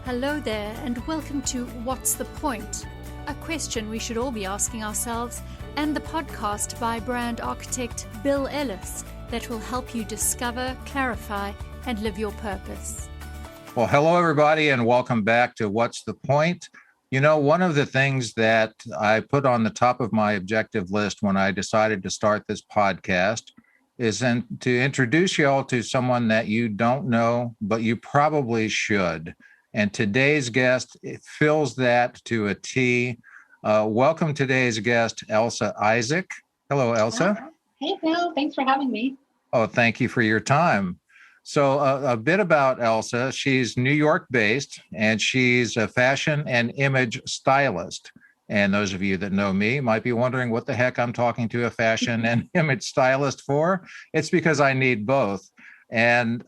Hello there, and welcome to What's the Point? A question we should all be asking ourselves, and the podcast by brand architect Bill Ellis that will help you discover, clarify, and live your purpose. Well, hello, everybody, and welcome back to What's the Point? You know, one of the things that I put on the top of my objective list when I decided to start this podcast is to introduce you all to someone that you don't know, but you probably should. And today's guest fills that to a T. Welcome today's guest, Elsa Isaac. Hello, Elsa. Hey, Bill. Thanks for having me. Oh, thank you for your time. So a bit about Elsa. She's New York-based, and she's a fashion and image stylist. And those of you that know me might be wondering what the heck I'm talking to a fashion and image stylist for. It's because I need both. And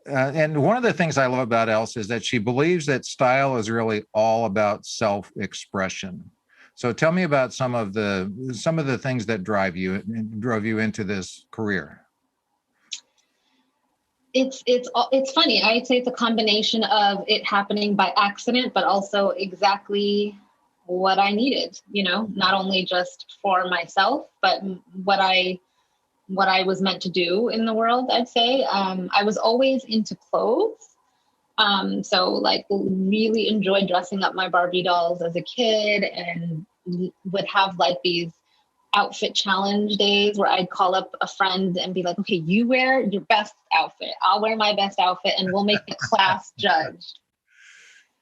one of the things I love about Elsa is that she believes that style is really all about self-expression. So tell me about some of the things that drove you into this career. It's funny. I'd say it's a combination of it happening by accident, but also exactly what I needed, not only just for myself, but what I was meant to do in the world, I'd say. I was always into clothes. So like really enjoyed dressing up my Barbie dolls as a kid, and would have like these outfit challenge days where I'd call up a friend and be like, okay, you wear your best outfit. I'll wear my best outfit, and we'll make the class judge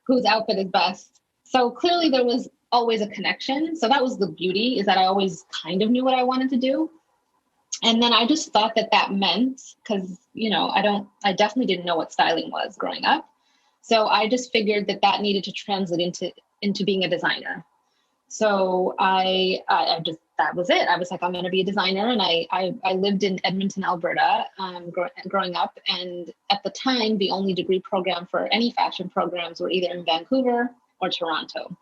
whose outfit is best. So clearly there was always a connection. So that was the beauty, is that I always kind of knew what I wanted to do. And then I just thought that meant, because, I definitely didn't know what styling was growing up. So I just figured that needed to translate into being a designer. So that was it. I was like, I'm going to be a designer. And I lived in Edmonton, Alberta, growing up. And at the time, the only degree program for any fashion programs were either in Vancouver or Toronto.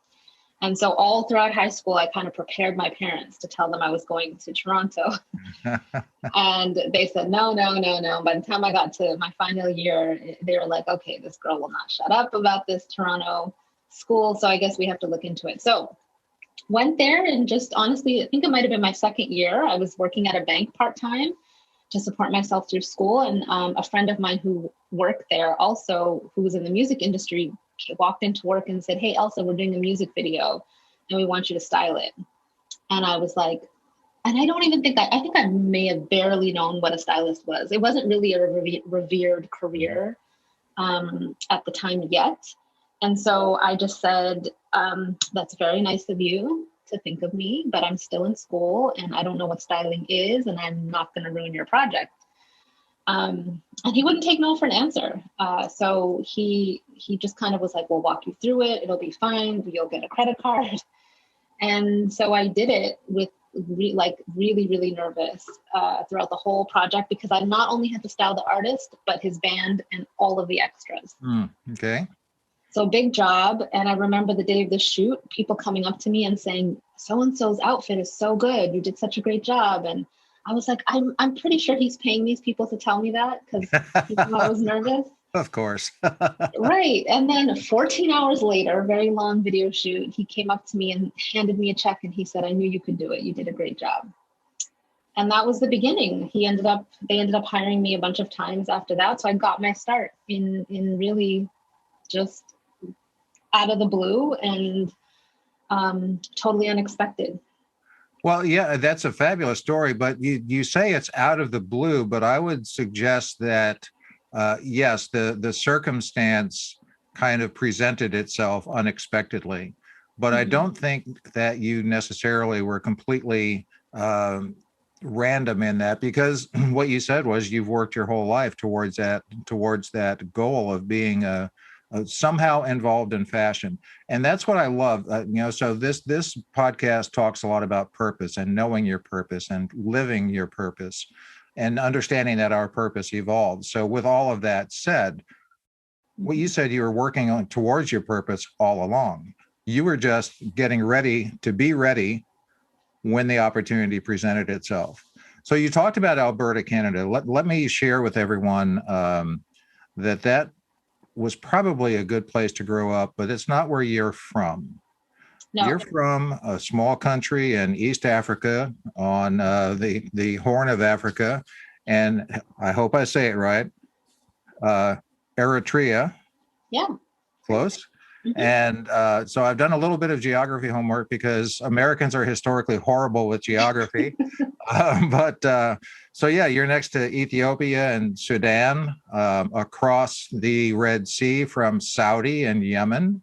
And so all throughout high school, I kind of prepared my parents to tell them I was going to Toronto. And they said, no. By the time I got to my final year, they were like, okay, this girl will not shut up about this Toronto school. So I guess we have to look into it. So went there, and just honestly, I think it might have been my second year. I was working at a bank part-time to support myself through school. And a friend of mine who worked there also, who was in the music industry, walked into work and said, hey, Elsa, we're doing a music video and we want you to style it. And I was like, and I don't even think I think I may have barely known what a stylist was. It wasn't really a revered career at the time yet. And so I just said, that's very nice of you to think of me, but I'm still in school and I don't know what styling is, and I'm not going to ruin your project. And he wouldn't take no for an answer. So he just kind of was like, we'll walk you through it. It'll be fine. You'll get a credit card. And so I did it with really, really nervous throughout the whole project, because I not only had to style the artist, but his band and all of the extras. Okay. So big job. And I remember the day of the shoot, people coming up to me and saying, so-and-so's outfit is so good. You did such a great job. And I was like, I'm pretty sure he's paying these people to tell me that, because I was nervous. Of course. Right. And then 14 hours later, very long video shoot, he came up to me and handed me a check, and he said, I knew you could do it. You did a great job. And that was the beginning. They ended up hiring me a bunch of times after that. So I got my start in really just out of the blue and totally unexpected. Well, yeah, that's a fabulous story, but you say it's out of the blue, but I would suggest that, yes, the circumstance kind of presented itself unexpectedly, but I don't think that you necessarily were completely random in that, because what you said was you've worked your whole life towards that goal of being somehow involved in fashion. And that's what I love. So this podcast talks a lot about purpose and knowing your purpose and living your purpose and understanding that our purpose evolves. So with all of that said, what you said, you were working on towards your purpose all along. You were just getting ready to be ready when the opportunity presented itself. So you talked about Alberta, Canada. Let me share with everyone that was probably a good place to grow up, but it's not where you're from. No. You're from a small country in East Africa on the Horn of Africa, and I hope I say it right, Eritrea. Yeah. Close. Mm-hmm. And so I've done a little bit of geography homework because Americans are historically horrible with geography. So yeah, you're next to Ethiopia and Sudan, across the Red Sea from Saudi and Yemen.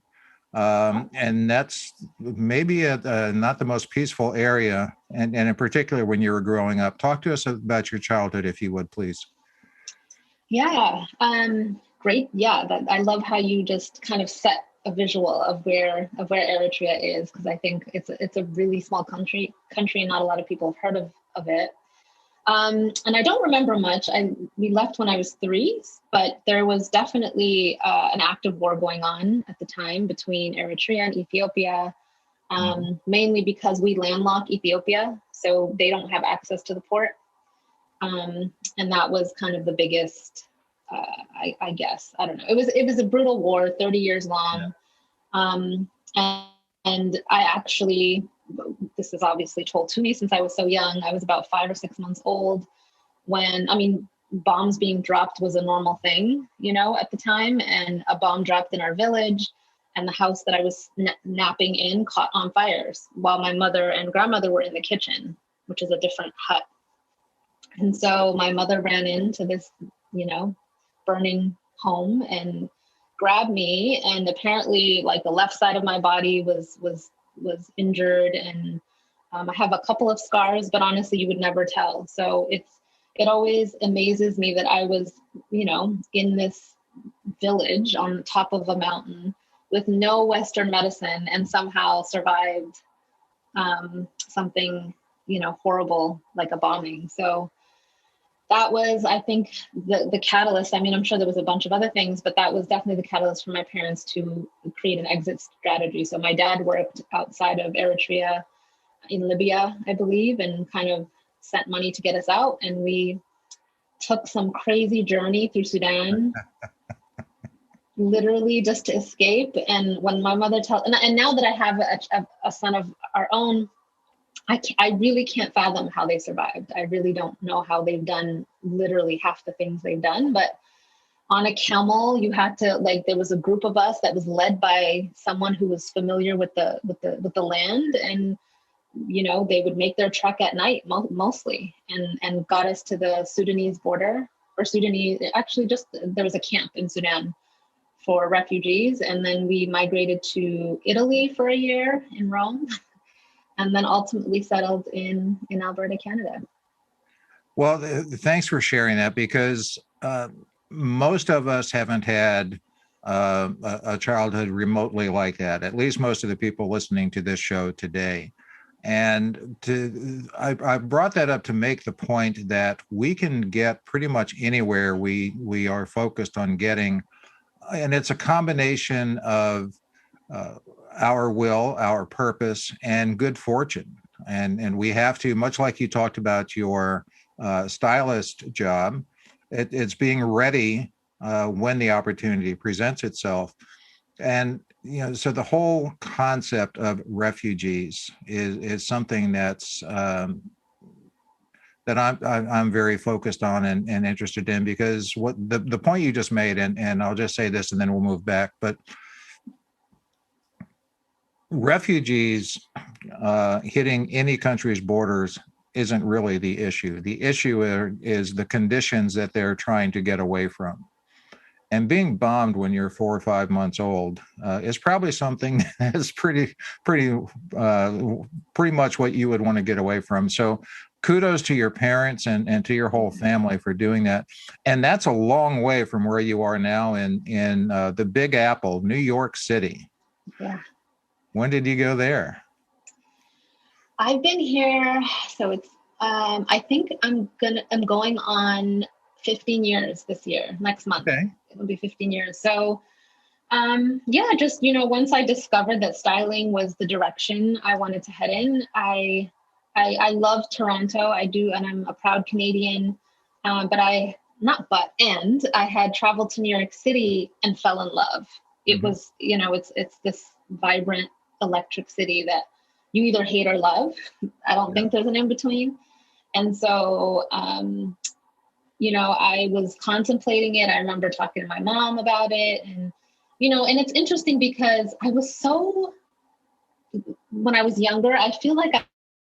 And that's maybe not the most peaceful area. And in particular, when you were growing up, talk to us about your childhood, if you would, please. Yeah. Great. Yeah. I love how you just kind of set a visual of where Eritrea is, because I think it's a really small country, and not a lot of people have heard of it. And I don't remember much. We left when I was 3, but there was definitely an active war going on at the time between Eritrea and Ethiopia, mainly because we landlock Ethiopia, so they don't have access to the port. And that was kind of the biggest, I guess, I don't know. It was a brutal war, 30 years long. Yeah. And I actually, this is obviously told to me since I was so young. I was about 5 or 6 months old when, bombs being dropped was a normal thing, at the time. And a bomb dropped in our village, and the house that I was napping in caught on fires while my mother and grandmother were in the kitchen, which is a different hut. And so my mother ran into this, burning home and grabbed me. And apparently, like, the left side of my body was injured. And I have a couple of scars, but honestly, you would never tell. So it always amazes me that I was, in this village on the top of a mountain with no Western medicine and somehow survived something, horrible like a bombing. So that was, I think, the catalyst. I'm sure there was a bunch of other things, but that was definitely the catalyst for my parents to create an exit strategy. So my dad worked outside of Eritrea in Libya, I believe, and kind of sent money to get us out. And we took some crazy journey through Sudan, literally just to escape. And when my mother and now that I have a son of our own, I really can't fathom how they survived. I really don't know how they've done literally half the things they've done. But on a camel, you had to, there was a group of us that was led by someone who was familiar with the land, and they would make their trek at night mostly, and got us to the Sudanese border, or Sudanese. Actually, just there was a camp in Sudan for refugees, and then we migrated to Italy for a year in Rome. And then ultimately settled in Alberta, Canada. Well, thanks for sharing that, because most of us haven't had a childhood remotely like that, at least most of the people listening to this show today. And I brought that up to make the point that we can get pretty much anywhere we are focused on getting. And it's a combination of our will, our purpose, and good fortune. And we have to, much like you talked about your stylist job, it's being ready when the opportunity presents itself. And, so the whole concept of refugees is something that's that I'm very focused on and interested in, because what the point you just made, and I'll just say this and then we'll move back, but refugees hitting any country's borders isn't really the issue. The issue is the conditions that they're trying to get away from. And being bombed when you're 4 or 5 months old is probably something that's pretty much what you would want to get away from. So kudos to your parents and to your whole family for doing that. And that's a long way from where you are now in the Big Apple, New York City. Yeah. When did you go there? I've been here, so it's I think I'm going on 15 years this year, next month. Okay. It'll be 15 years. So just once I discovered that styling was the direction I wanted to head in, I love Toronto. I do, and I'm a proud Canadian. But I and I had traveled to New York City and fell in love. It was, it's this vibrant electric city that you either hate or love. I don't think there's an in between. And so, I was contemplating it. I remember talking to my mom about it, and it's interesting because when I was younger, I feel like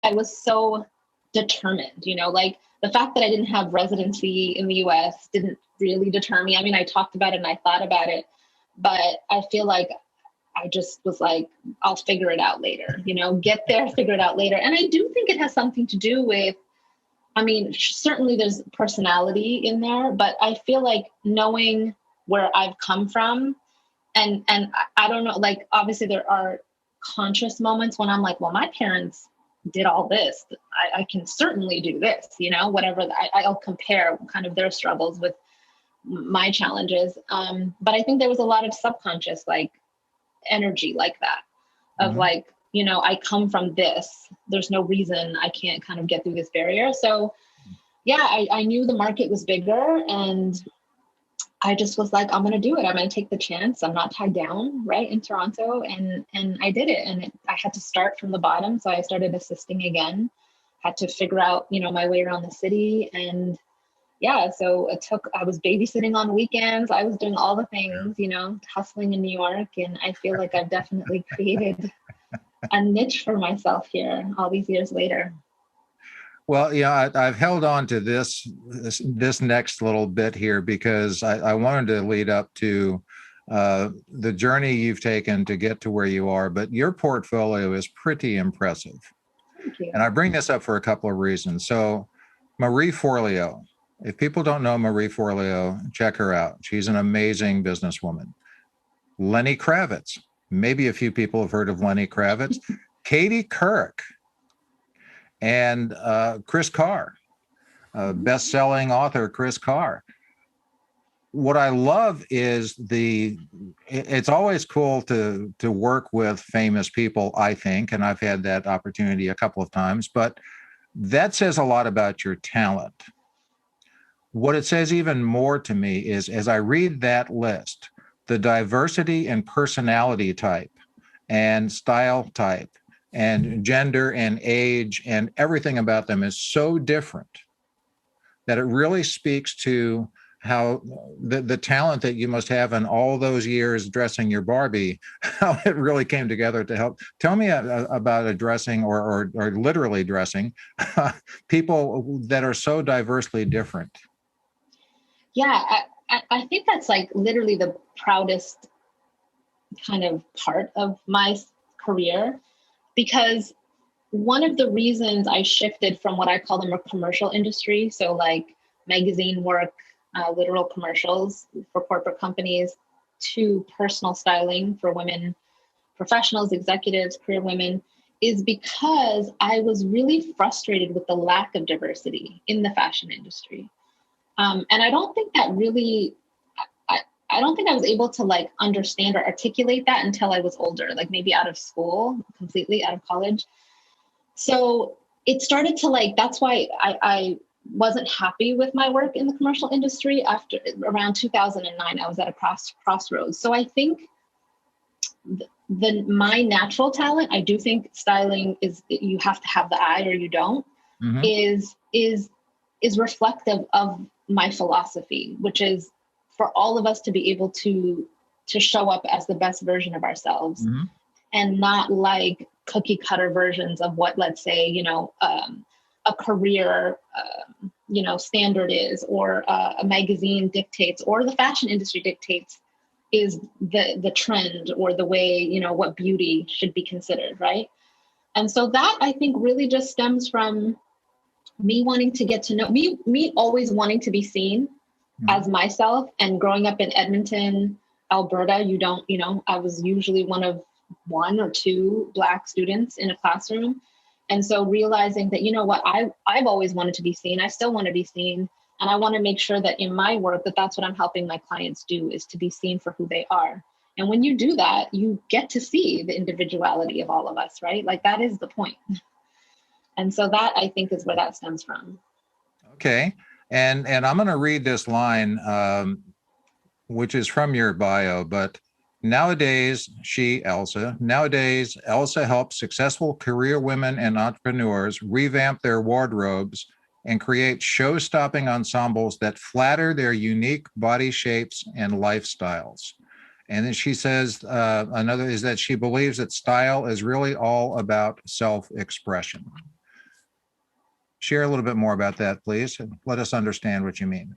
I was so determined, like the fact that I didn't have residency in the US didn't really deter me. I mean, I talked about it and I thought about it, but I feel like I just was like, I'll figure it out later, get there, figure it out later. And I do think it has something to do with, certainly there's personality in there, but I feel like knowing where I've come from, and I don't know, like, obviously there are conscious moments when I'm like, well, my parents did all this. I can certainly do this, whatever. I'll compare kind of their struggles with my challenges. But I think there was a lot of subconscious, like, energy like that of like, I come from this. There's no reason I can't kind of get through this barrier. So yeah, I knew the market was bigger, and I just was like, I'm going to do it. I'm going to take the chance. I'm not tied down, right, in Toronto. And I did it. And I had to start from the bottom. So I started assisting again, had to figure out, my way around the city. And yeah, so I was babysitting on weekends. I was doing all the things, hustling in New York. And I feel like I've definitely created a niche for myself here all these years later. Well, I've held on to this next little bit here because I wanted to lead up to the journey you've taken to get to where you are, but your portfolio is pretty impressive. Thank you. And I bring this up for a couple of reasons. So Marie Forleo, if people don't know Marie Forleo, check her out. She's an amazing businesswoman. Lenny Kravitz, maybe a few people have heard of Lenny Kravitz. Katie Couric, and Kris Carr, best-selling author Kris Carr. What I love is it's always cool to work with famous people, I think, and I've had that opportunity a couple of times, but that says a lot about your talent. What it says even more to me is, as I read that list, the diversity and personality type and style type and gender and age and everything about them is so different that it really speaks to how the talent that you must have in all those years dressing your Barbie, how it really came together to help. Tell me about addressing or literally dressing people that are so diversely different. Yeah, I think that's like literally the proudest kind of part of my career, because one of the reasons I shifted from what I call the more commercial industry, so like magazine work, literal commercials for corporate companies, to personal styling for women, professionals, executives, career women, is because I was really frustrated with the lack of diversity in the fashion industry. And I don't think that really, I don't think I was able to like understand or articulate that until I was older, like maybe out of school, completely out of college. So it started to like, that's why I wasn't happy with my work in the commercial industry after around 2009. I was at a crossroads. So I think my natural talent, I do think styling is, you have to have the eye or you don't, is reflective of my philosophy, which is for all of us to be able to show up as the best version of ourselves, and not like cookie cutter versions of what, let's say, a career, standard is, or a magazine dictates, or the fashion industry dictates is the trend, or the way, what beauty should be considered. Right. And so that, I think, really just stems from me wanting to get to know me always wanting to be seen as myself. And growing up in Edmonton, Alberta, I was usually one of one or two Black students in a classroom. And so realizing that, what, I've always wanted to be seen. I still want to be seen. And I want to make sure that in my work, that's what I'm helping my clients do, is to be seen for who they are. And when you do that, you get to see the individuality of all of us, right? Like, that is the point. And so that, I think, is where that stems from. Okay. And I'm going to read this line, which is from your bio, but nowadays, Elsa helps successful career women and entrepreneurs revamp their wardrobes and create show-stopping ensembles that flatter their unique body shapes and lifestyles. And then she says, another is that she believes that style is really all about self-expression. Share a little bit more about that, please, and let us understand what you mean.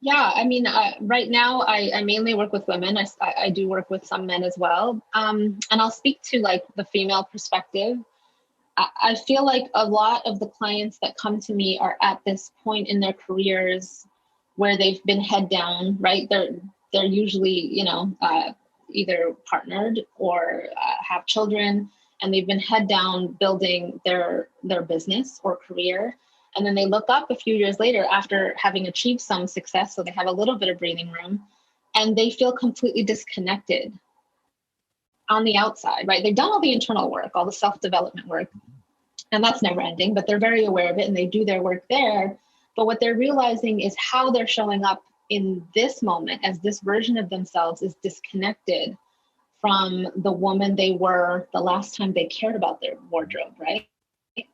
Yeah, I mean, right now I mainly work with women. I do work with some men as well. And I'll speak to like the female perspective. I feel like a lot of the clients that come to me are at this point in their careers where they've been head down, right? They're usually, either partnered or have children, and they've been head down building their business or career. And then they look up a few years later after having achieved some success, so they have a little bit of breathing room, and they feel completely disconnected on the outside, right? They've done all the internal work, all the self-development work, and that's never ending, but they're very aware of it and they do their work there. But what they're realizing is how they're showing up in this moment as this version of themselves is disconnected from the woman they were the last time they cared about their wardrobe, right?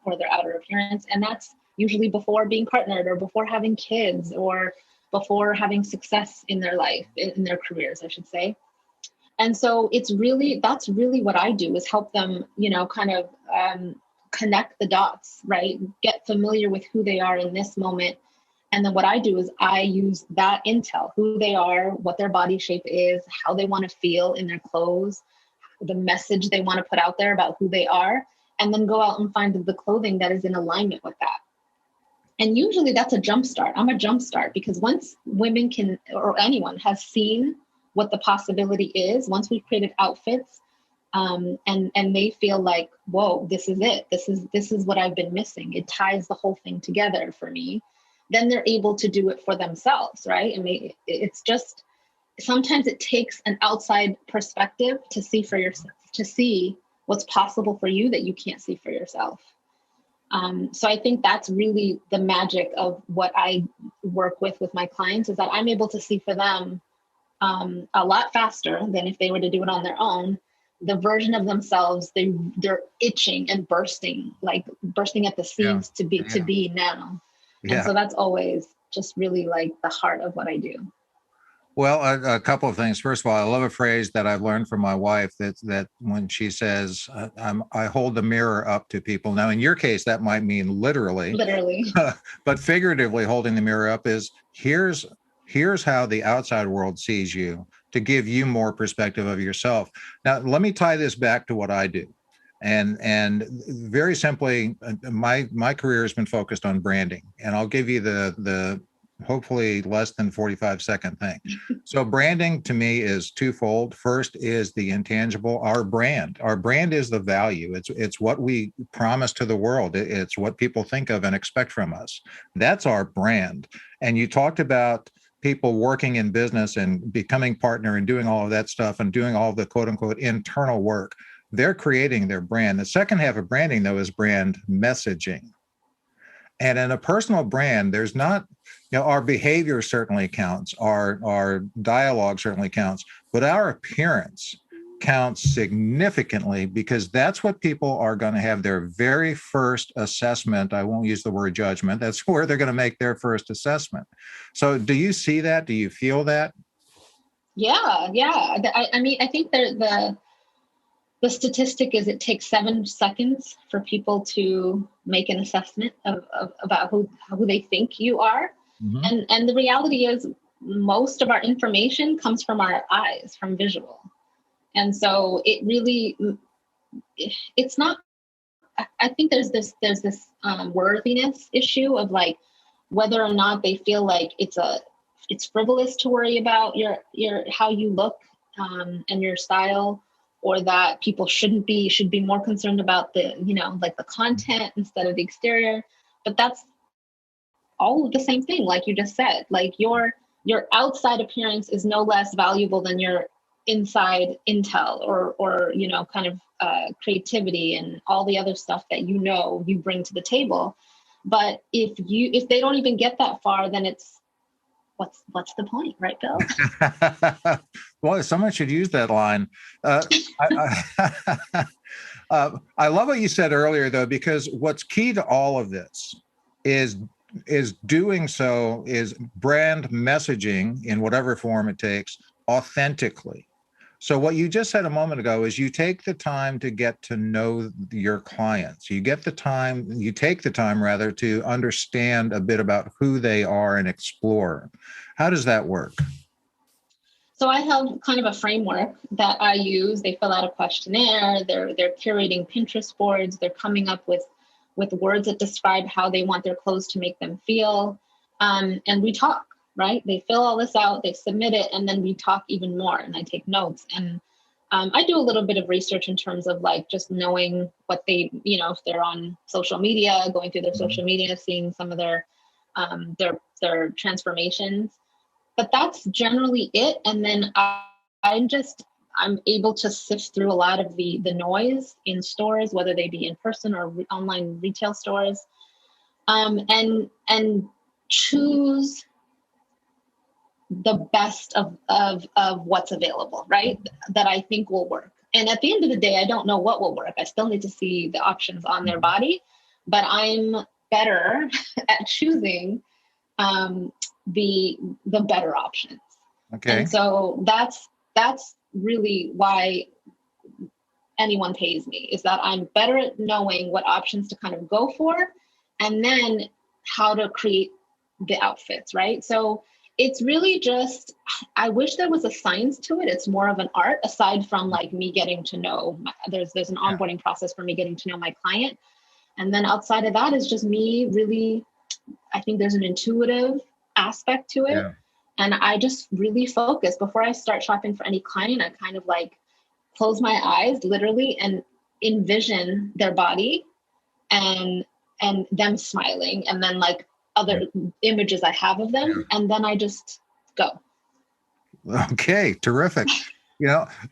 Or their outer appearance. And that's usually before being partnered or before having kids or before having success in their life, in their careers, I should say. And so that's really what I do, is help them, connect the dots, right? Get familiar with who they are in this moment. And then what I do is I use that intel, who they are, what their body shape is, how they want to feel in their clothes, the message they want to put out there about who they are, and then go out and find the clothing that is in alignment with that. And usually that's a jump start. I'm a jump start, because once women can, or anyone has seen what the possibility is, once we've created outfits, and they feel like, whoa, this is it. This is what I've been missing. It ties the whole thing together for me. Then they're able to do it for themselves, right? And it's just, sometimes it takes an outside perspective to see for yourself, to see what's possible for you that you can't see for yourself. So I think that's really the magic of what I work with my clients, is that I'm able to see for them a lot faster than if they were to do it on their own, the version of themselves they're itching and bursting at the seams to be now. And so that's always just really like the heart of what I do. Well, a couple of things. First of all, I love a phrase that I've learned from my wife, that when she says, I hold the mirror up to people. Now, in your case, that might mean literally, but figuratively holding the mirror up is here's how the outside world sees you, to give you more perspective of yourself. Now, let me tie this back to what I do. And very simply, my career has been focused on branding, and I'll give you the hopefully less than 45-second thing. So branding to me is twofold. First is the intangible, our brand. Our brand is the value. It's what we promise to the world. It's what people think of and expect from us. That's our brand. And you talked about people working in business and becoming partner and doing all of that stuff and doing all the quote unquote internal work. They're creating their brand. The second half of branding, though, is brand messaging. And in a personal brand, there's not, our behavior certainly counts, our dialogue certainly counts, but our appearance counts significantly, because that's what people are going to have their very first assessment. I won't use the word judgment. That's where they're going to make their first assessment. So do you see that? Do you feel that? Yeah. I mean, I think the statistic is it takes 7 seconds for people to make an assessment about who they think you are. Mm-hmm. And the reality is most of our information comes from our eyes, from visual. And so it really, it's not, I think there's this worthiness issue of like whether or not they feel like it's frivolous to worry about your how you look and your style, or that people should be more concerned about the, like the content instead of the exterior. But that's all of the same thing, like you just said. Like your outside appearance is no less valuable than your inside intel or kind of creativity and all the other stuff that you bring to the table. But if they don't even get that far, then it's what's the point, right, Bill? Well, someone should use that line. I love what you said earlier, though, because what's key to all of this is doing so is brand messaging in whatever form it takes authentically. So what you just said a moment ago is you take the time to get to know your clients. You take the time rather to understand a bit about who they are and explore. How does that work? So I have kind of a framework that I use. They fill out a questionnaire. They're curating Pinterest boards. They're coming up with words that describe how they want their clothes to make them feel. And we talk. Right? They fill all this out, they submit it, and then we talk even more, and I take notes. And I do a little bit of research in terms of like just knowing what they, if they're on social media, going through their social media, seeing some of their transformations. But that's generally it. And then I'm able to sift through a lot of the noise in stores, whether they be in person or online retail stores, and choose the best of what's available, right? That I think will work. And at the end of the day, I don't know what will work. I still need to see the options on their body, but I'm better at choosing the better options. Okay. And so that's really why anyone pays me, is that I'm better at knowing what options to kind of go for, and then how to create the outfits, right? So it's really just, I wish there was a science to it. It's more of an art, aside from like me getting to know, there's an onboarding process for me getting to know my client. And then outside of that is just me really, I think there's an intuitive aspect to it. Yeah. And I just really focus before I start shopping for any client. I kind of like close my eyes literally and envision their body and them smiling, and then like other images I have of them, and then I just go. Okay, terrific.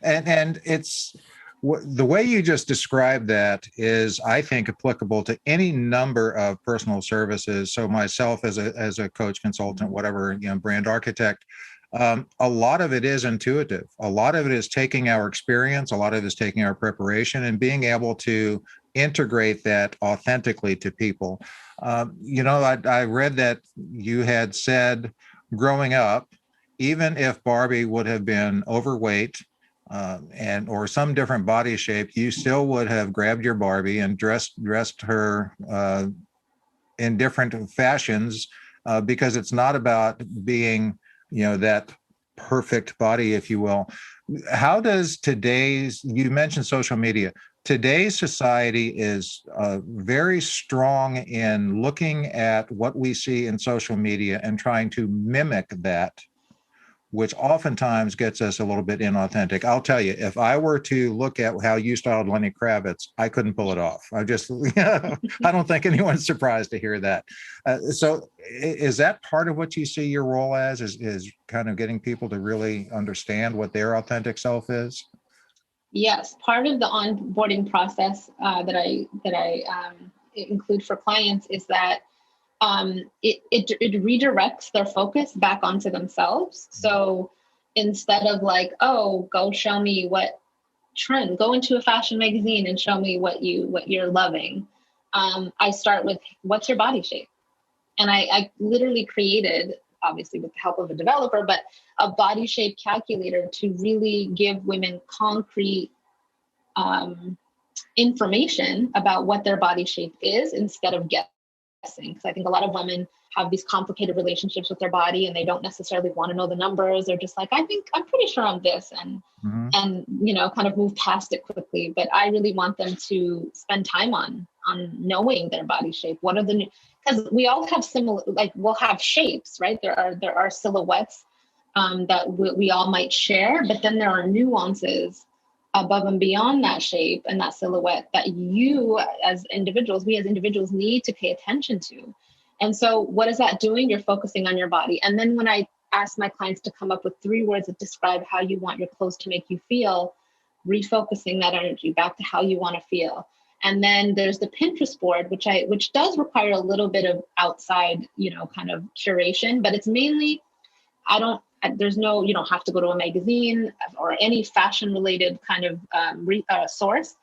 And it's the way you just described that is, I think, applicable to any number of personal services. So myself as a coach, consultant, whatever, brand architect, a lot of it is intuitive. A lot of it is taking our experience. A lot of it is taking our preparation and being able to integrate that authentically to people. I read that you had said growing up, even if Barbie would have been overweight or some different body shape, you still would have grabbed your Barbie and dressed her in different fashions because it's not about being, that perfect body, if you will. How does you mentioned social media, today's society is very strong in looking at what we see in social media and trying to mimic that, which oftentimes gets us a little bit inauthentic. I'll tell you, if I were to look at how you styled Lenny Kravitz, I couldn't pull it off. I don't think anyone's surprised to hear that. So is that part of what you see your role as, is kind of getting people to really understand what their authentic self is? Yes, part of the onboarding process that I include for clients is that it redirects their focus back onto themselves. So instead of like, oh, go show me what trend, go into a fashion magazine and show me what you're loving. I start with, what's your body shape? And I literally created, obviously with the help of a developer, but a body shape calculator to really give women concrete information about what their body shape is instead of guessing. Because I think a lot of women have these complicated relationships with their body and they don't necessarily want to know the numbers. They're just like, I'm pretty sure I'm this, and kind of move past it quickly. But I really want them to spend time on knowing their body shape. What are because we all have similar, like we'll have shapes, right? There are silhouettes that we all might share, but then there are nuances above and beyond that shape and that silhouette that we as individuals need to pay attention to. And so what is that doing? You're focusing on your body. And then when I ask my clients to come up with 3 words that describe how you want your clothes to make you feel, refocusing that energy back to how you want to feel. And then there's the Pinterest board, which does require a little bit of outside, kind of curation, but it's mainly, you don't have to go to a magazine or any fashion related kind of source.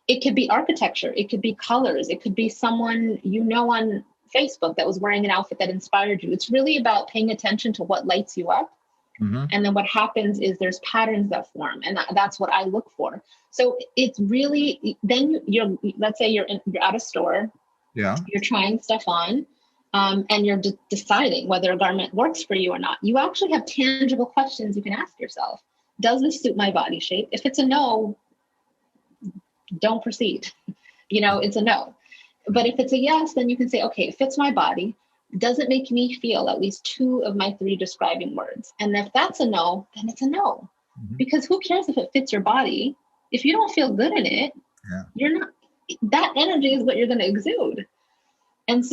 It could be architecture. It could be colors. It could be someone, on Facebook that was wearing an outfit that inspired you. It's really about paying attention to what lights you up. Mm-hmm. And then what happens is there's patterns that form, and that's what I look for. So it's really, then let's say you're at a store, you're trying stuff on, and you're deciding whether a garment works for you or not. You actually have tangible questions you can ask yourself. Does this suit my body shape? If it's a no, don't proceed. It's a no. But if it's a yes, then you can say, okay, it fits my body. Does it make me feel at least 2 of my 3 describing words? And if that's a no, then it's a no. Mm-hmm. Because who cares if it fits your body? If you don't feel good in it, you're not, that energy is what you're going to exude. And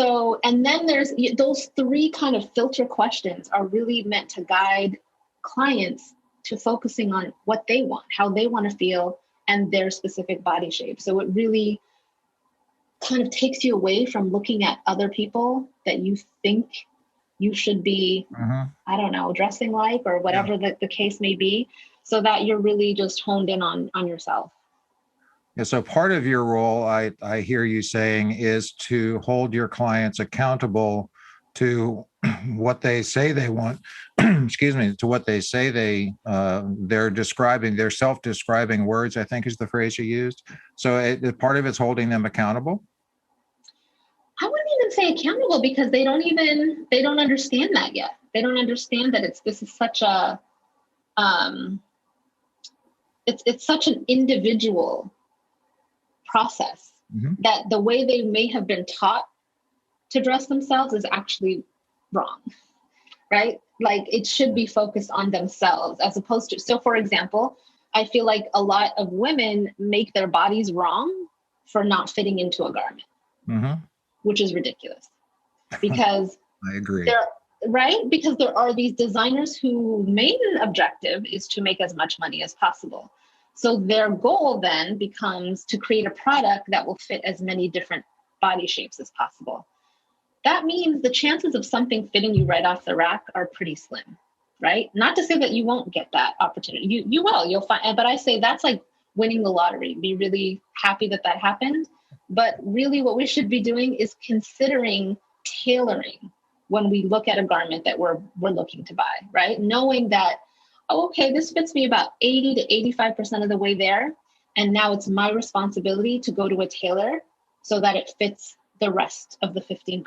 then there's those 3 kind of filter questions are really meant to guide clients to focusing on what they want, how they want to feel, and their specific body shape. So it really kind of takes you away from looking at other people that you think you should be, I don't know, dressing like, or whatever the case may be, so that you're really just honed in on yourself. Yeah, so part of your role, I hear you saying, is to hold your clients accountable to what they say they want, to what they say they're describing, their self-describing words, I think is the phrase you used. So part of it's holding them accountable? I wouldn't even say accountable, because they don't understand that yet. They don't understand that this is such a, it's such an individual process, that the way they may have been taught to dress themselves is actually wrong, right? Like, it should be focused on themselves as opposed to, so for example, I feel like a lot of women make their bodies wrong for not fitting into a garment, which is ridiculous, because I agree. Right? Because there are these designers whose main objective is to make as much money as possible. So their goal then becomes to create a product that will fit as many different body shapes as possible. That means the chances of something fitting you right off the rack are pretty slim, right? Not to say that you won't get that opportunity. You will, you'll find, but I say that's like winning the lottery. Be really happy that happened. But really what we should be doing is considering tailoring when we look at a garment that we're looking to buy, right? Knowing that, okay, this fits me about 80 to 85% of the way there. And now it's my responsibility to go to a tailor so that it fits the rest of the 15%.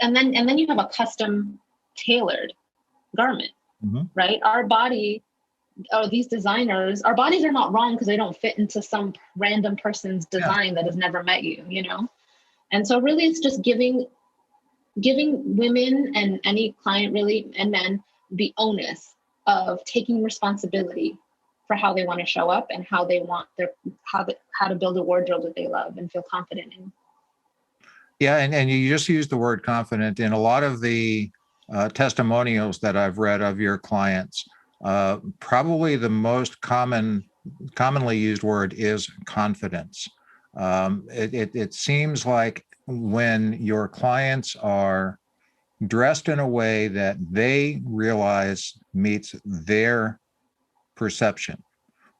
And then you have a custom tailored garment, right? Our body, or these designers, our bodies are not wrong because they don't fit into some random person's design that has never met you, And so really it's just giving women and any client really, and men, the onus of taking responsibility for how they want to show up and how they want how to build a wardrobe that they love and feel confident in. Yeah, and you just used the word confident in a lot of the testimonials that I've read of your clients. Probably the most commonly used word is confidence. It seems like when your clients are dressed in a way that they realize meets their perception,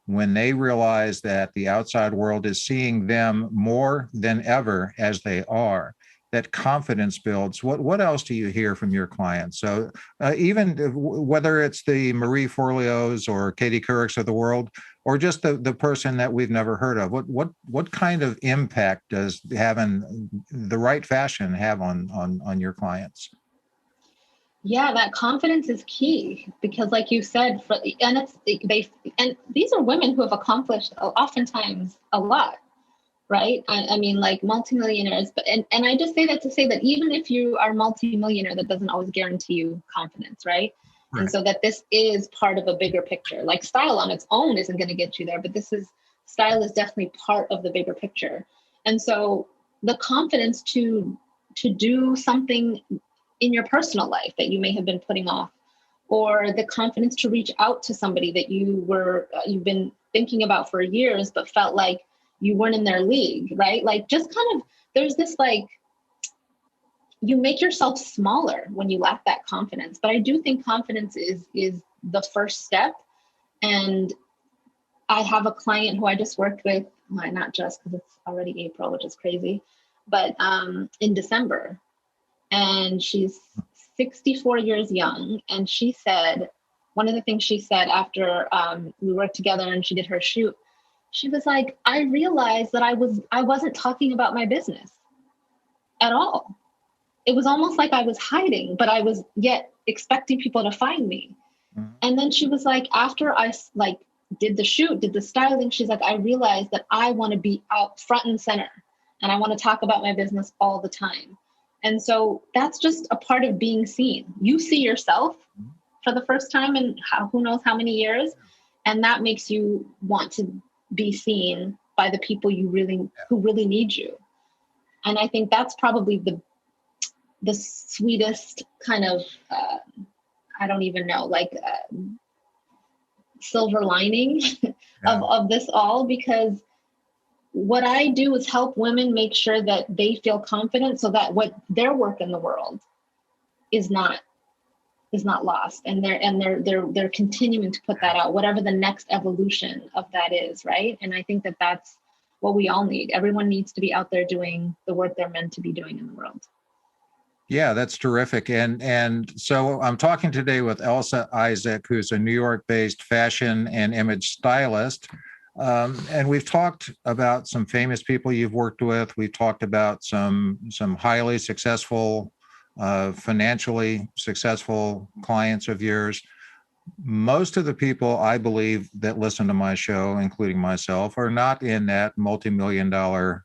when they realize that the outside world is seeing them more than ever as they are, that confidence builds. What else do you hear from your clients? So even whether it's the Marie Forleos or Katie Courics of the world, or just the person that we've never heard of, what kind of impact does having the right fashion have on your clients? Yeah, that confidence is key, because like you said, and these are women who have accomplished oftentimes a lot, right? I mean, like multimillionaires, and I just say that to say that even if you are multimillionaire, that doesn't always guarantee you confidence, right? And so that this is part of a bigger picture. Like style on its own isn't going to get you there, but style is definitely part of the bigger picture. And so the confidence to do something in your personal life that you may have been putting off, or the confidence to reach out to somebody that you've been thinking about for years, but felt like you weren't in their league, right? Like just kind of, there's this like, you make yourself smaller when you lack that confidence. But I do think confidence is the first step. And I have a client who I just worked with, well, not just because it's already April, which is crazy, but in December. And she's 64 years young. And she said, one of the things she said after we worked together and she did her shoot, she was like, I realized that I wasn't talking about my business at all. It was almost like I was hiding, but I was yet expecting people to find me. Mm-hmm. And then she was like, after I like did the shoot, did the styling, she's like, I realized that I want to be out front and center and I want to talk about my business all the time. And so that's just a part of being seen. You see yourself for the first time in who knows how many years. And that makes you want to be seen by the people who really need you. And I think that's probably the sweetest kind of, I don't even know, like silver lining of this all, because what I do is help women make sure that they feel confident so that what their work in the world is not lost. And they're continuing to put that out, whatever the next evolution of that is. Right. And I think that that's what we all need. Everyone needs to be out there doing the work they're meant to be doing in the world. Yeah, that's terrific. And so I'm talking today with Elsa Isaac, who's a New York-based fashion and image stylist. And we've talked about some famous people you've worked with. We've talked about some highly successful, financially successful clients of yours. Most of the people, I believe, that listen to my show, including myself, are not in that multi-million-dollar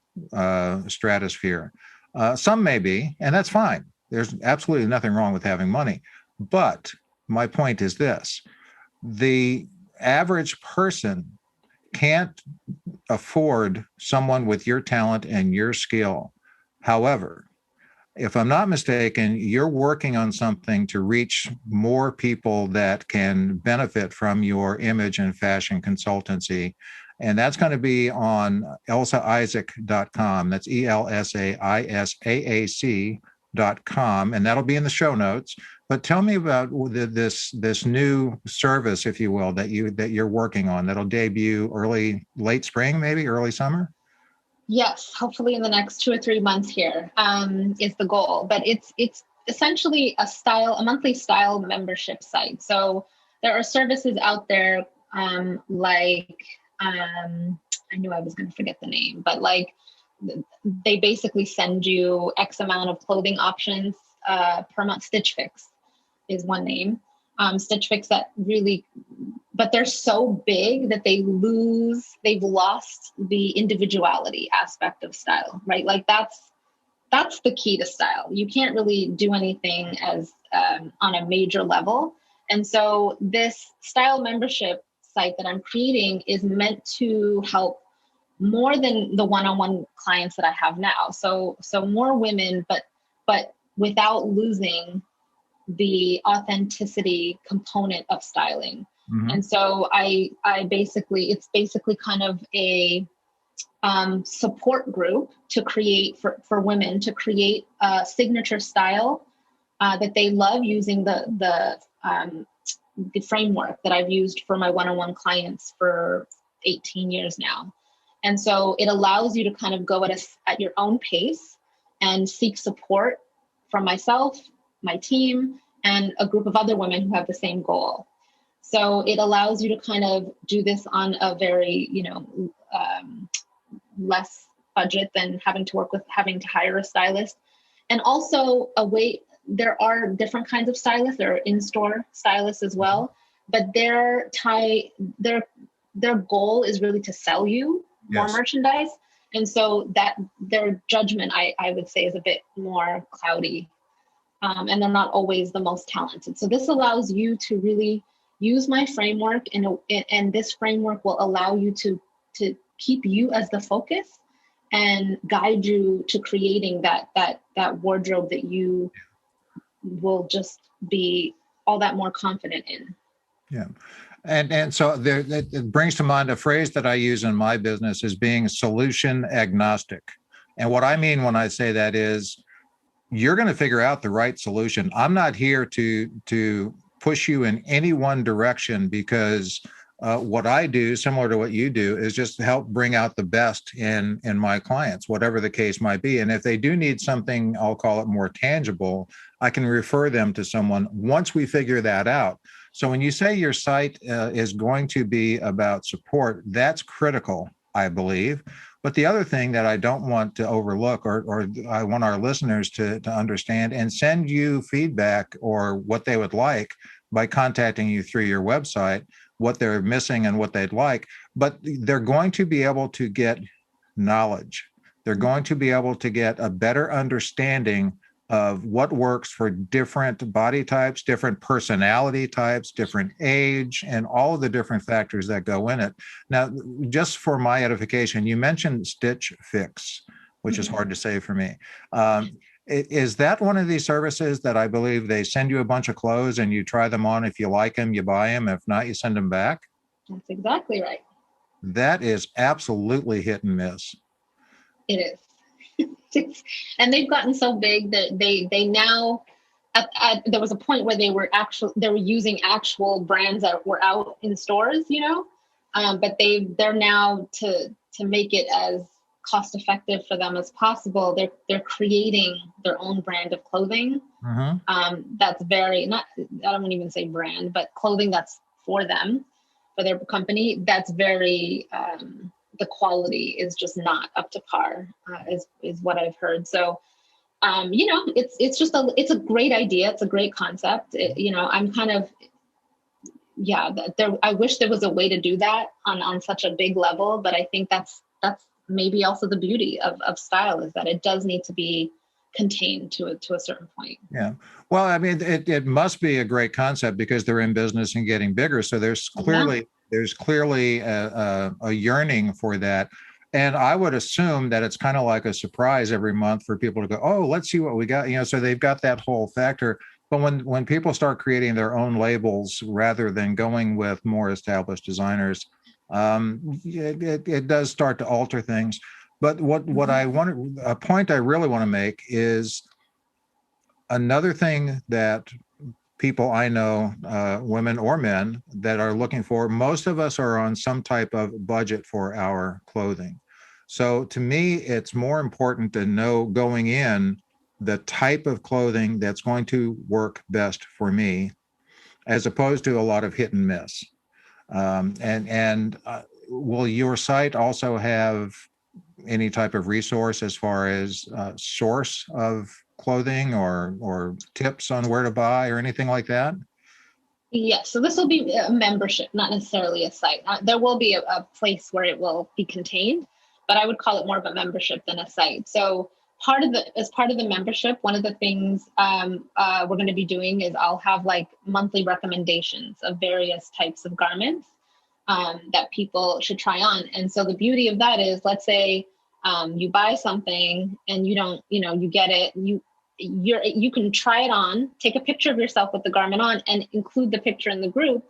stratosphere. Some may be, and that's fine. There's absolutely nothing wrong with having money. But my point is this: the average person can't afford someone with your talent and your skill. However, if I'm not mistaken, you're working on something to reach more people that can benefit from your image and fashion consultancy. And that's going to be on elsaisaac.com. That's ELSAISAAC.com. And that'll be in the show notes. But tell me about this new service, if you will, that you're working on that'll debut late spring, maybe early summer. Yes, hopefully in the next 2 or 3 months here is the goal. But it's essentially a monthly style membership site. So there are services out there like I knew I was going to forget the name, but like they basically send you X amount of clothing options per month. Stitch Fix is one name. Stitch Fix that really, but they're so big that they've lost the individuality aspect of style, right? Like that's the key to style. You can't really do anything as on a major level. And so this style membership site that I'm creating is meant to help more than the one-on-one clients that I have now. So more women, but without losing the authenticity component of styling. Mm-hmm. And so it's basically kind of a support group to create for women to create a signature style that they love, using the framework that I've used for my one-on-one clients for 18 years now. And so it allows you to kind of go at your own pace and seek support from myself, my team, and a group of other women who have the same goal. So it allows you to kind of do this on a very, less budget than having to hire a stylist. And also there are different kinds of stylists. There are in-store stylists as well, but their goal is really to sell you more merchandise. And so that their judgment, I would say, is a bit more cloudy. And they're not always the most talented. So this allows you to really use my framework, and this framework will allow you to keep you as the focus and guide you to creating that wardrobe that you will just be all that more confident in. Yeah. And so there, it brings to mind a phrase that I use in my business is being solution agnostic. And what I mean when I say that is you're going to figure out the right solution. I'm not here to push you in any one direction because what I do, similar to what you do, is just help bring out the best in my clients, whatever the case might be. And if they do need something, I'll call it more tangible, I can refer them to someone once we figure that out. So when you say your site is going to be about support, that's critical, I believe. But the other thing that I don't want to overlook, or I want our listeners to understand and send you feedback or what they would like by contacting you through your website, what they're missing and what they'd like. But they're going to be able to get knowledge. They're going to be able to get a better understanding of what works for different body types, different personality types, different age, and all of the different factors that go in it. Now, just for my edification, you mentioned Stitch Fix, which is hard to say for me. Is that one of these services that I believe they send you a bunch of clothes and you try them on? If you like them, you buy them. If not, you send them back? That's exactly right. That is absolutely hit and miss. It is. And they've gotten so big that they now there was a point where they were using actual brands that were out in stores, but they're now to make it as cost effective for them as possible. They're creating their own brand of clothing. That's very I don't even say brand, but clothing that's for them, for their company. That's very the quality is just not up to par, is what I've heard. So, it's a great idea. It's a great concept. I'm kind of, I wish there was a way to do that on such a big level, but I think that's maybe also the beauty of style, is that it does need to be contained to a certain point. Yeah. Well, I mean, it must be a great concept because they're in business and getting bigger. So there's clearly a yearning for that. And I would assume that it's kind of like a surprise every month for people to go, oh, let's see what we got. So they've got that whole factor. But when people start creating their own labels rather than going with more established designers, it does start to alter things. But a point I really want to make is another thing that people I know, women or men, that are looking for. Most of us are on some type of budget for our clothing. So to me, it's more important to know going in the type of clothing that's going to work best for me, as opposed to a lot of hit and miss. Will your site also have any type of resource as far as source of clothing or tips on where to buy or anything like that? Yes. So this will be a membership, not necessarily a site. There will be a place where it will be contained, but I would call it more of a membership than a site. So as part of the membership, one of the things we're going to be doing is I'll have like monthly recommendations of various types of garments that people should try on. And so the beauty of that is, let's say you buy something and you don't, you get it, you can try it on, take a picture of yourself with the garment on and include the picture in the group.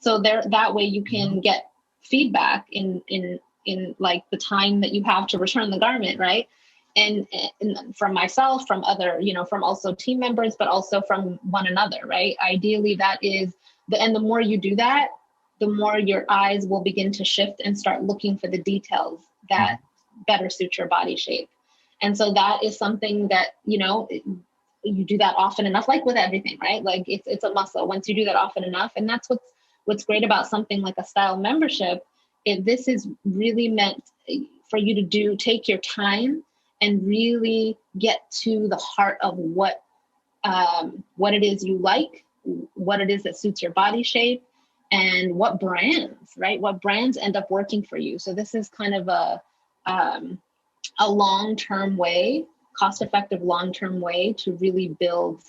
So that way you can get feedback in like the time that you have to return the garment, right? And from myself, from other, from also team members, but also from one another, right? Ideally, that is and the more you do that, the more your eyes will begin to shift and start looking for the details that better suit your body shape. And so that is something that, you do that often enough, like with everything, right? Like it's a muscle. Once you do that often enough, and that's what's great about something like a style membership. If this is really meant for you to take your time and really get to the heart of what it is you like, what it is that suits your body shape, and what brands, right? What brands end up working for you. So this is kind of a long-term way, cost-effective long-term way to really build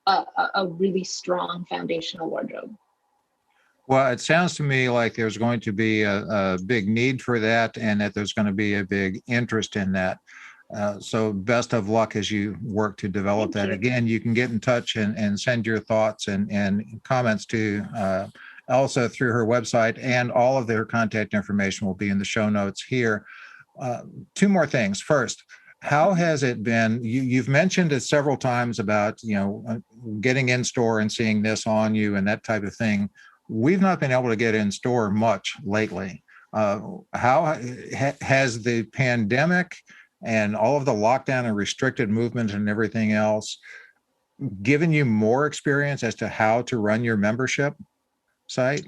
a really strong foundational wardrobe. Well, it sounds to me like there's going to be a big need for that and that there's going to be a big interest in that. So best of luck as you work to develop that. Again, you can get in touch and send your thoughts and comments to Elsa through her website, and all of their contact information will be in the show notes here. Two more things. First, how has it been? You've mentioned it several times about, getting in store and seeing this on you and that type of thing. We've not been able to get in store much lately. How has the pandemic and all of the lockdown and restricted movement and everything else given you more experience as to how to run your membership site?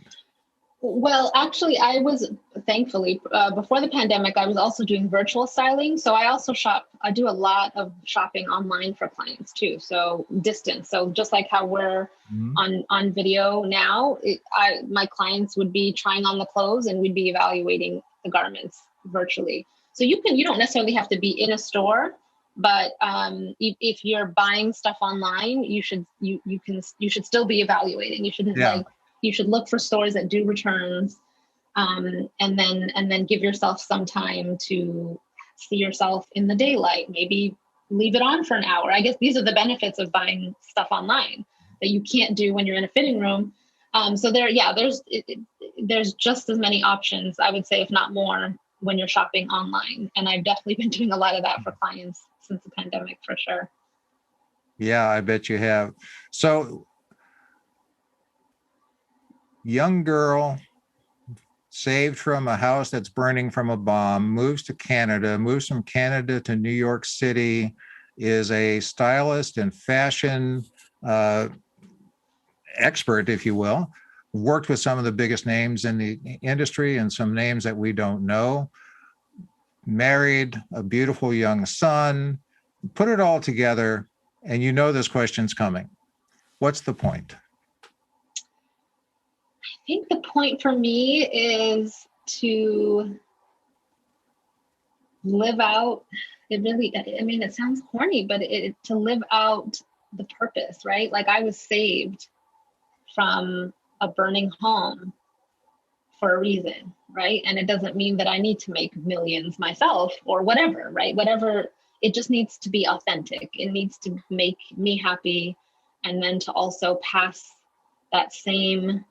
Well, actually, I was thankfully before the pandemic, I was also doing virtual styling. So I also I do a lot of shopping online for clients too. So distance. So just like how we're on video now, my clients would be trying on the clothes and we'd be evaluating the garments virtually. So you don't necessarily have to be in a store, but if you're buying stuff online, you should still be evaluating. You shouldn't you should look for stores that do returns, and then give yourself some time to see yourself in the daylight. Maybe leave it on for an hour. I guess these are the benefits of buying stuff online that you can't do when you're in a fitting room. So there's just as many options, I would say, if not more, when you're shopping online. And I've definitely been doing a lot of that for clients since the pandemic, for sure. Yeah, I bet you have. So, young girl saved from a house that's burning from a bomb, moves from Canada to New York City, is a stylist and fashion expert, if you will, worked with some of the biggest names in the industry and some names that we don't know, married, a beautiful young son, put it all together, and this question's coming. What's the point? I think the point for me is to live out, it sounds corny, but to live out the purpose, right? Like, I was saved from a burning home for a reason, right? And it doesn't mean that I need to make millions myself or whatever, right? Whatever, it just needs to be authentic. It needs to make me happy, and then to also pass that same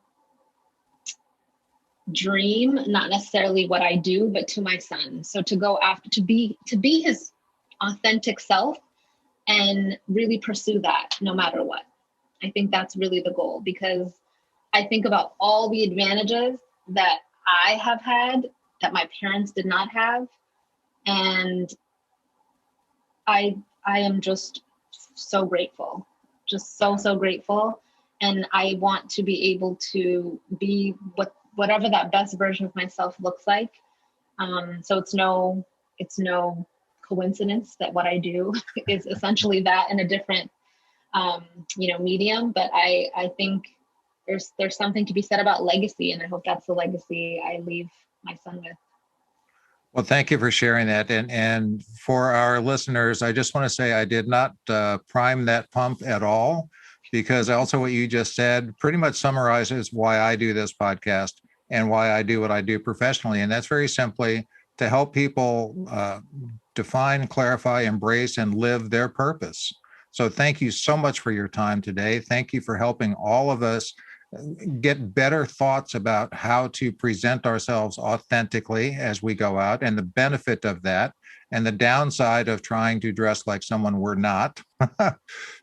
dream, not necessarily what I do, but to my son. So to go after, to be his authentic self and really pursue that no matter what. I think that's really the goal, because I think about all the advantages that I have had that my parents did not have. And I am just so grateful, just so grateful. And I want to be able to be whatever that best version of myself looks like. So it's no coincidence that what I do is essentially that in a different, medium. But I think there's something to be said about legacy, and I hope that's the legacy I leave my son with. Well, thank you for sharing that. And for our listeners, I just want to say I did not prime that pump at all, because also what you just said pretty much summarizes why I do this podcast and why I do what I do professionally. And that's very simply to help people define, clarify, embrace, and live their purpose. So thank you so much for your time today. Thank you for helping all of us get better thoughts about how to present ourselves authentically as we go out, and the benefit of that, and the downside of trying to dress like someone we're not.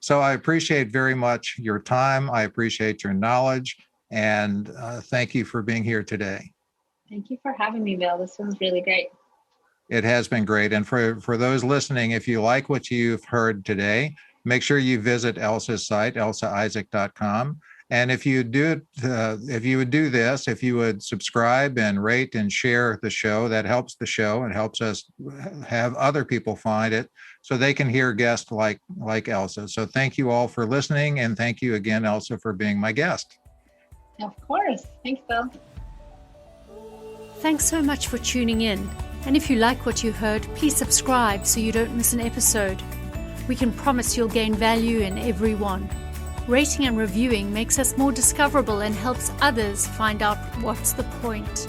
So I appreciate very much your time. I appreciate your knowledge, and thank you for being here today. Thank you for having me, Bill. This was really great. It has been great. And for those listening, if you like what you've heard today, make sure you visit Elsa's site, elsaisaac.com. And if you would do this, if you would subscribe and rate and share the show, that helps the show and helps us have other people find it so they can hear guests like Elsa. So thank you all for listening. And thank you again, Elsa, for being my guest. Of course. Thanks, Bill. Thanks so much for tuning in. And if you like what you heard, please subscribe so you don't miss an episode. We can promise you'll gain value in every one. Rating and reviewing makes us more discoverable and helps others find out what's the point.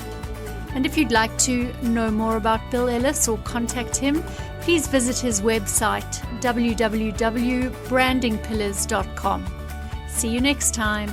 And if you'd like to know more about Bill Ellis or contact him, please visit his website, www.brandingpillars.com. See you next time.